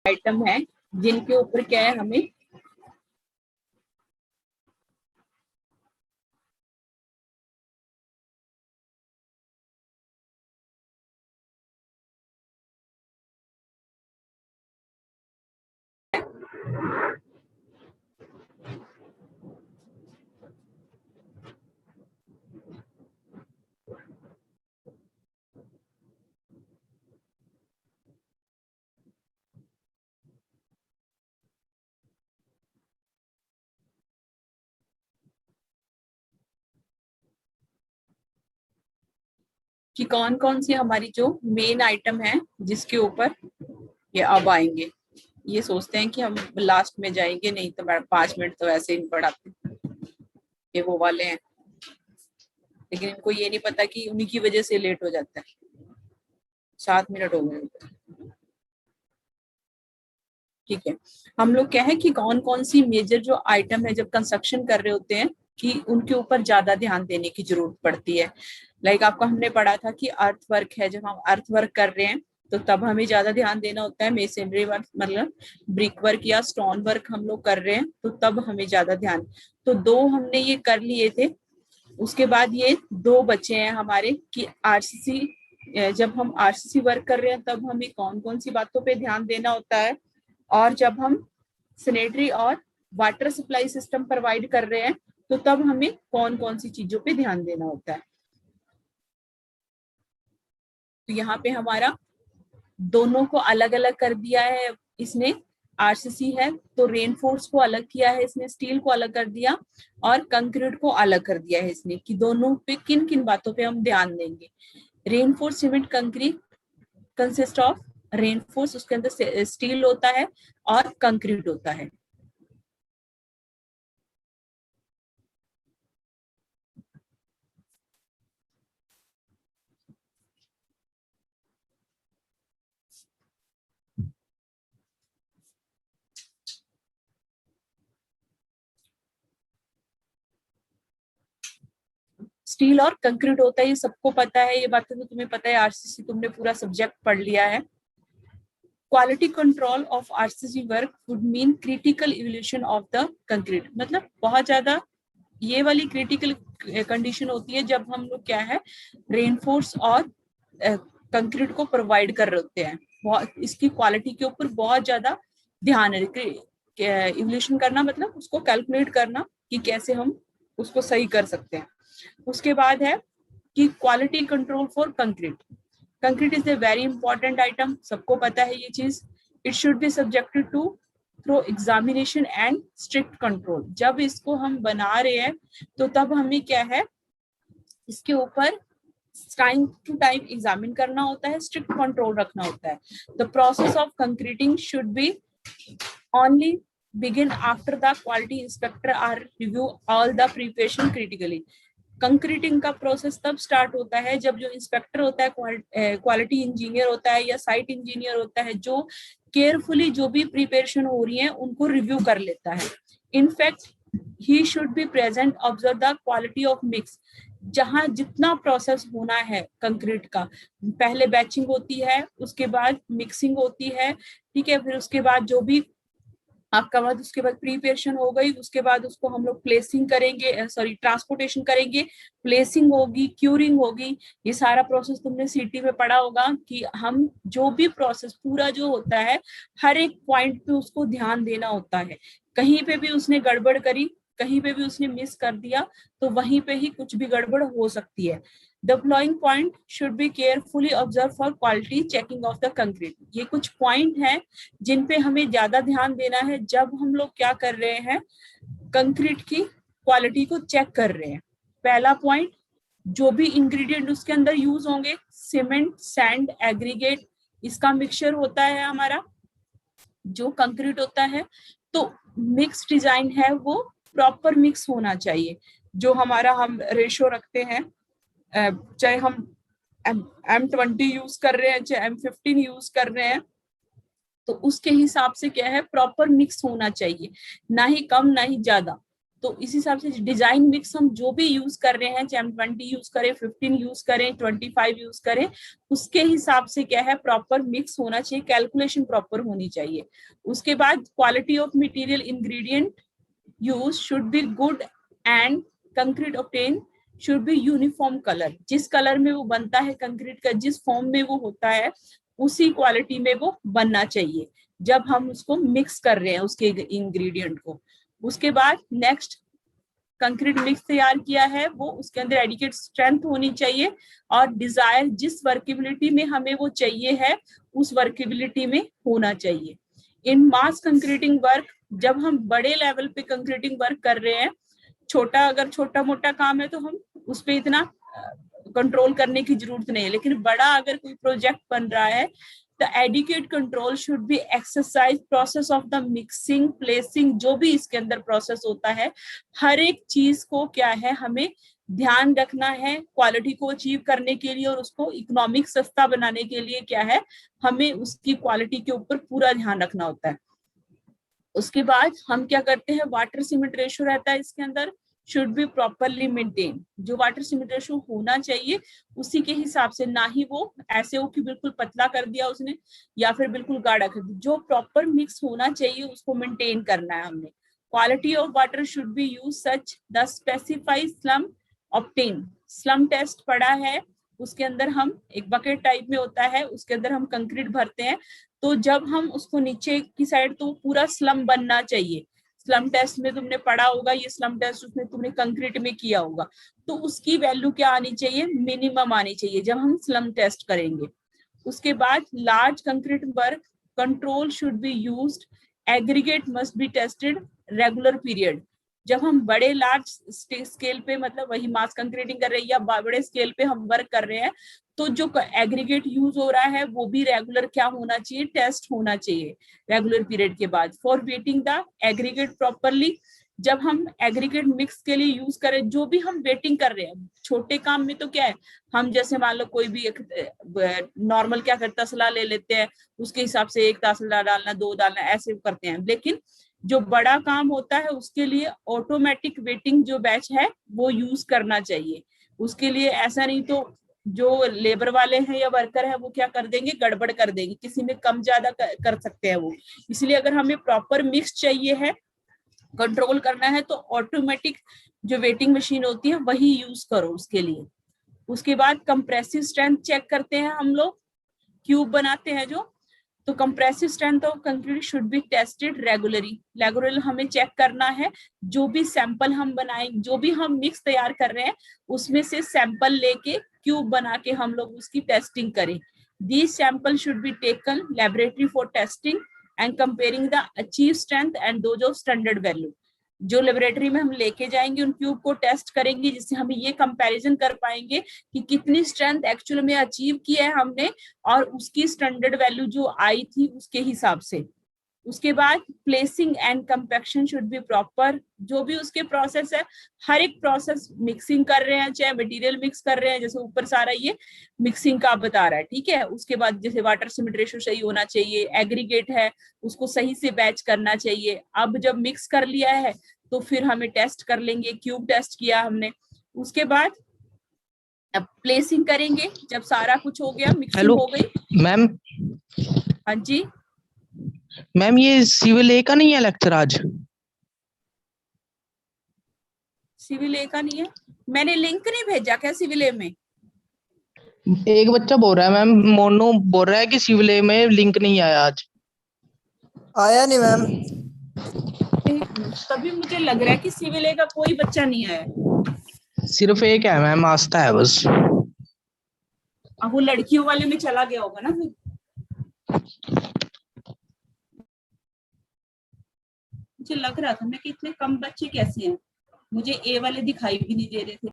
Item है जिनके ऊपर क्या है हमें कि कौन कौन सी हमारी जो मेन आइटम है जिसके ऊपर ये अब आएंगे। ये सोचते हैं कि हम लास्ट में जाएंगे, नहीं तो 5 मिनट तो ऐसे ही पढ़ाते, ये वो वाले हैं, लेकिन इनको ये नहीं पता कि उन्हीं की वजह से लेट हो जाता है। 7 मिनट हो गए। ठीक है, हम लोग क्या है कि कौन कौन सी मेजर जो आइटम है जब कंस्ट्रक्शन कर रहे होते हैं कि उनके ऊपर ज्यादा ध्यान देने की जरूरत पड़ती है। लाइक आपको हमने पढ़ा था कि अर्थ वर्क है, जब हम अर्थ वर्क कर रहे हैं तो तब हमें ज्यादा ध्यान देना होता है। मेसनरी वर्क मतलब ब्रिक वर्क या स्टोन वर्क हम लोग कर रहे हैं तो तब हमें ज्यादा ध्यान। तो 2 हमने ये कर लिए थे। उसके बाद ये 2 बचे हैं हमारे कि आरसीसी, जब हम आरसीसी वर्क कर रहे हैं तब हमें कौन कौन सी बातों पे ध्यान देना होता है, और जब हम सैनिटरी और वाटर सप्लाई सिस्टम प्रोवाइड कर रहे हैं तो तब हमें कौन कौन सी चीजों पे ध्यान देना होता है। तो यहाँ पे हमारा दोनों को अलग अलग कर दिया है इसने। आरसीसी है तो रेनफोर्स को अलग किया है इसने, स्टील को अलग कर दिया, और कंक्रीट को अलग कर दिया है इसने कि दोनों पे किन किन बातों पे हम ध्यान देंगे। Reinforce cement concrete consist of reinforce, उसके अंदर स्टील होता है और कंक्रीट होता है। स्टील और कंक्रीट होता है, ये सबको पता है, ये बातें तो तुम्हें पता है, आरसीसी तुमने पूरा सब्जेक्ट पढ़ लिया है। Quality control of RCC work would mean critical evolution of the concrete, मतलब बहुत ज्यादा ये वाली क्रिटिकल कंडीशन होती है जब हम लोग क्या है रेनफोर्स और कंक्रीट को प्रोवाइड कर रहे होते हैं। बहुत इसकी क्वालिटी के ऊपर बहुत ज्यादा ध्यान है। इवोल्यूशन करना मतलब उसको कैलकुलेट करना कि कैसे हम उसको सही कर सकते हैं। उसके बाद है कि quality control for concrete. Concrete is a very important item, सबको पता है ये चीज। It should be subjected to through examination and strict control. जब इसको हम बना रहे हैं तो तब हमें क्या है इसके ऊपर टाइम टू टाइम एग्जामिन करना होता है, स्ट्रिक्ट कंट्रोल रखना होता है। The process of concreting should be only begin after the quality inspector are review all the preparation critically। Concreting का प्रोसेस तब स्टार्ट होता है जब जो इंस्पेक्टर होता है, क्वालिटी इंजीनियर होता है या साइट इंजीनियर होता है, जो केयरफुली जो भी प्रिपरेशन हो रही है उनको रिव्यू कर लेता है। In fact he should be present, observe the quality of mix. जहां जितना प्रोसेस होना है कंक्रीट का, पहले बैचिंग होती है, उसके बाद मिक्सिंग होती है, ठीक है, फिर उसके बाद जो भी आपका बाद उसके बाद प्रिपरेशन हो गई, उसके बाद उसको हम लोग प्लेसिंग करेंगे, सॉरी ट्रांसपोर्टेशन करेंगे, प्लेसिंग होगी, क्यूरिंग होगी। ये सारा प्रोसेस तुमने सीटी में पढ़ा होगा कि हम जो भी प्रोसेस पूरा जो होता है हर एक पॉइंट पे उसको ध्यान देना होता है। कहीं पे भी उसने गड़बड़ करी, कहीं पे भी उसने मिस कर दिया तो वहीं पे ही कुछ भी गड़बड़ हो सकती है। The following point should be carefully observed for quality checking of the concrete। ये कुछ पॉइंट हैं जिन पे हमें ज्यादा ध्यान देना है जब हम लोग क्या कर रहे हैं कंक्रीट की क्वालिटी को चेक कर रहे हैं। पहला पॉइंट, जो भी इंग्रेडिएंट उसके अंदर यूज होंगे, सीमेंट, सैंड, एग्रीगेट, इसका मिक्सचर होता है हमारा जो कंक्रीट होता है, तो मिक्स डिजाइन है वो प्रॉपर मिक्स होना चाहिए। जो हमारा हम रेशो रखते हैं, चाहे हम M20 यूज कर रहे हैं चाहे M15 यूज कर रहे हैं, तो उसके हिसाब से क्या है प्रॉपर मिक्स होना चाहिए, ना ही कम ना ही ज्यादा। तो इस हिसाब से डिजाइन मिक्स हम जो भी यूज कर रहे हैं, चाहे हम 20 यूज करें, 15 यूज करें, 25 यूज करें, उसके हिसाब से क्या है प्रॉपर मिक्स होना चाहिए, कैलकुलेशन प्रॉपर होनी चाहिए। उसके बाद quality of material ingredient use should be good and concrete obtain should be uniform colour. जिस कलर में वो बनता है कंक्रीट का, जिस फॉर्म में वो होता है, उसी क्वालिटी में वो बनना चाहिए जब हम उसको मिक्स कर रहे हैं उसके इंग्रेडिएंट को। उसके बाद नेक्स्ट, कंक्रीट मिक्स तैयार किया है वो उसके अंदर एडिक्वेट स्ट्रेंथ होनी चाहिए और डिजायर जिस वर्केबिलिटी में हमें वो चाहिए है उस वर्केबिलिटी में होना चाहिए। इन मास कंक्रीटिंग वर्क, जब हम बड़े लेवल पे कंक्रीटिंग वर्क कर रहे हैं, छोटा अगर छोटा मोटा काम है तो हम उस पर इतना कंट्रोल करने की जरूरत नहीं है, लेकिन बड़ा अगर कोई प्रोजेक्ट बन रहा है, the adequate control should be exercised process of the mixing, placing, जो भी इसके अंदर प्रोसेस होता है, हर एक चीज को क्या है हमें ध्यान रखना है क्वालिटी को अचीव करने के लिए, और उसको इकोनॉमिक सस्ता बनाने के लिए क्या है हमें उसकी क्वालिटी के ऊपर पूरा ध्यान रखना होता है। उसके बाद हम क्या करते हैं, वाटर सीमेंट रेशियो रहता है इसके अंदर, शुड बी प्रॉपरली मेंटेन। जो वाटर सीमेंट रेशियो होना चाहिए उसी के हिसाब से, ना ही वो ऐसे हो कि बिल्कुल पतला कर दिया उसने या फिर बिल्कुल गाढ़ा कर दिया। जो प्रॉपर मिक्स होना चाहिए उसको मेंटेन करना है हमने। Quality of water should be use such the specified slump obtain. Slump test पढ़ा है, उसके अंदर हम एक बकेट टाइप में होता है, उसके अंदर हम कंक्रीट भरते हैं, तो जब हम उसको नीचे की साइड, तो पूरा स्लम बनना चाहिए। स्लम टेस्ट में तुमने पढ़ा होगा, ये स्लम टेस्ट उसमें तुमने कंक्रीट में किया होगा, तो उसकी वैल्यू क्या आनी चाहिए, मिनिमम आनी चाहिए जब हम स्लम टेस्ट करेंगे। उसके बाद large concrete work control should be used, aggregate must be tested regular period. जब हम बड़े लार्ज स्केल पे, मतलब वही मास कंक्रीटिंग कर रहे हैं या बड़े स्केल पे हम वर्क कर रहे हैं, तो जो एग्रीगेट यूज हो रहा है वो भी रेगुलर क्या होना चाहिए, टेस्ट होना चाहिए रेगुलर पीरियड के बाद। For waiting the aggregate properly, जब हम एग्रीगेट मिक्स के लिए यूज करें, जो भी हम वेटिंग कर रहे हैं, छोटे काम में तो क्या है, हम जैसे मान लो कोई भी एक नॉर्मल क्या करता तसला ले लेते हैं, उसके हिसाब से एक तसला डालना, दो डालना, ऐसे करते हैं। लेकिन जो बड़ा काम होता है उसके लिए ऑटोमेटिक वेटिंग जो बैच है वो यूज करना चाहिए। उसके लिए ऐसा नहीं तो जो लेबर वाले हैं या वर्कर है वो क्या कर देंगे, गड़बड़ कर देंगे, किसी में कम ज्यादा कर सकते हैं वो। इसलिए अगर हमें प्रॉपर मिक्स चाहिए है, कंट्रोल करना है, तो ऑटोमेटिक जो वेटिंग मशीन होती है वही यूज करो उसके लिए। उसके बाद कंप्रेसिव स्ट्रेंथ चेक करते हैं हम लोग, क्यूब बनाते हैं जो, तो compressive strength of concrete should be tested regularly हमें चेक करना है। जो भी सैंपल हम बनाएंगे, जो भी हम मिक्स तैयार कर रहे हैं, उसमें से सैंपल लेके क्यूब बना के हम लोग उसकी टेस्टिंग करें। These samples should be taken laboratory for testing and comparing the achieved strength and those of standard value. जो लेबोरेटरी में हम लेके जाएंगे उन क्यूब को टेस्ट करेंगे, जिससे हम ये कंपैरिजन कर पाएंगे कि कितनी स्ट्रेंथ एक्चुअल में अचीव की है हमने और उसकी स्टैंडर्ड वैल्यू जो आई थी उसके हिसाब से। उसके बाद placing and compaction should be proper. जो भी उसके प्रोसेस है, हर एक प्रोसेस, मिक्सिंग कर रहे हैं चाहे मटेरियल मिक्स कर रहे हैं, जैसे ऊपर सारा ये मिक्सिंग का बता रहा है, ठीक है। उसके बाद जैसे वाटर सीमेंट रेशियो सही होना चाहिए, एग्रीगेट है उसको सही से बैच करना चाहिए। अब जब मिक्स कर लिया है तो फिर हमें टेस्ट कर लेंगे, क्यूब टेस्ट किया हमने, उसके बाद अब प्लेसिंग करेंगे। जब सारा कुछ हो गया, मिक्सिंग हो गई। मैम, हाँ जी मैम ये सिविल ए का नहीं है लेक्चर आज? सिविल ए का नहीं है, मैंने लिंक नहीं भेजा क्या सिविल ए में? एक बच्चा बोल रहा है मैम, मोनू बोल रहा है कि सिविल ए में लिंक नहीं आया आज। आया नहीं मैम। तभी मुझे लग रहा है कि सिविल ए का कोई बच्चा नहीं आया। सिर्फ एक है मैम, आस्था है बस। अब वो लड़कियों वाले में चला गया होगा ना फिर। मुझे लग रहा था मैं कि इतने कम बच्चे कैसे हैं, मुझे ए वाले दिखाई भी नहीं दे रहे थे।